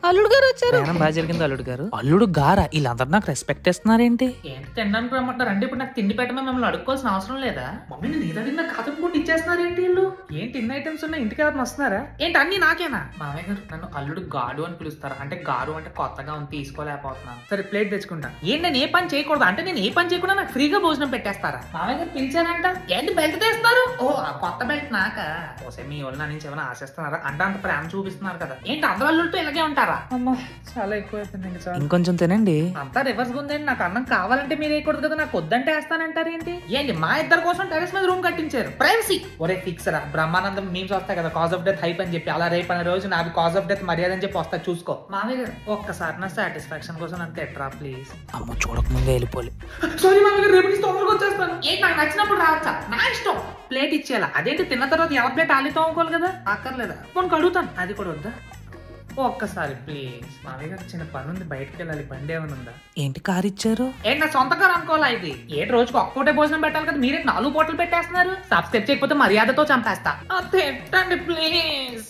అల్లుడు గారు వచ్చారు. ప్రయాణం బాగా జరిగింది అల్లుడు గారు. అల్లుడు గారా? వీళ్ళందరూ నాకు రెస్పెక్ట్ ఇస్తున్నారేంటి? ఏంటి తినడానికి రమ్మంటారు అంటే ఇప్పుడు నాకు తిండి పెట్టమని మిమ్మల్ని అడుక్కోవాల్సిన అవసరం లేదా? మమ్మీ నేను ఏదో అడిగినా కాకపోతే ఇచ్చేస్తున్నారు ఏంటి వీళ్ళు? ఏంటి ఇన్ని ఐటమ్స్ ఉన్నాయి, ఇంటికి ఎవరైనా వస్తున్నారా ఏంటి? అన్ని నాకేనా? మామయ్య గారు నన్ను అల్లుడు గాడు అని పిలుస్తారా? అంటే గారు అంటే కొత్తగా ఉంది, తీసుకోలేకపోతున్నాను. సరే ప్లేట్ తెచ్చుకుంటా. ఏంటి నేను ఏ పని చేయకూడదు అంటే నేను ఏ పని చేయకుండా నాకు ఫ్రీగా భోజనం పెట్టేస్తారా? మామయ్య గారు పిలిచారంట. ఏంటి బెల్ట్ తెస్తున్నారు? ఓ కొత్త బెల్ట్ నాకా? ఓసే మీ వాళ్ళు నా నుంచి ఏమైనా ఆశిస్తున్నారా? అంటే అంత ప్రేమ చూపిస్తున్నారు కదా. ఏంటి అందరూ అల్లుడితో ఇలాగే ఉంటారా? అమ్మా చాలా ఎక్కువ అయిపోయింది. ఇంకొంచెం తినండి. అంతా రివర్స్ ఉందండి. నాకు అన్నం కావాలంటే మీరు వేయకూడదు కదా, నాకు వద్దంటే వేస్తానంటారు ఏంటి? ఏంటి మా ఇద్దరు కోసం టెరెస్ మీద రూమ్ కట్టించారు. ప్రైవసీ ఒరే ఫిక్స్ రా. బ్రహ్మానందం మీమ్స్ వస్తాయి కదా, కాజ్ ఆఫ్ డెత్ హైప్ అని చెప్పి, అలా రేపు అనే రోజు నాది కాజ్ ఆఫ్ డెత్ మర్యాద అని చెప్పి వస్తా చూసుకో. మామయ్య గారు ఒక్కసారి నా సాటిస్ఫాక్షన్ కోసం అంత ఎట్రా ప్లీజ్. అమ్మ చూడకముందే వెళ్ళిపోలే. సారీ మామయ్య గారు, రేపు నుంచి తొందరగా వచ్చేస్తాను. ఏంటి నాకు నచ్చినప్పుడు రావచ్చా? నా ఇష్టం. ప్లేట్ ఇచ్చేయాలా? అదేంటి తిన్న తర్వాత ఎవరి ప్లేట్ ఆలి తోముకోవాలి కదా? అక్కర్లేదా? కొన్ని అడుగుతాను, అది కూడా వద్దా? ఒక్కసారి ప్లీజ్. మామయ్య గారు చిన్న పని ఉంది, బయటకు వెళ్ళాలి. బండి ఏమైనా ఉందా? ఏంటి కారు ఇచ్చారు? ఏంటి నా సొంత కారు అనుకోవాలా ఇది? ఏంటి రోజుకి ఒక్క పూటే భోజనం పెట్టాలి కదా, మీరే 4 పూటలు పెట్టేస్తున్నారు. సబ్స్క్రైబ్ చేయకపోతే మర్యాదతో చంపేస్తా. తిట్టండి ప్లీజ్.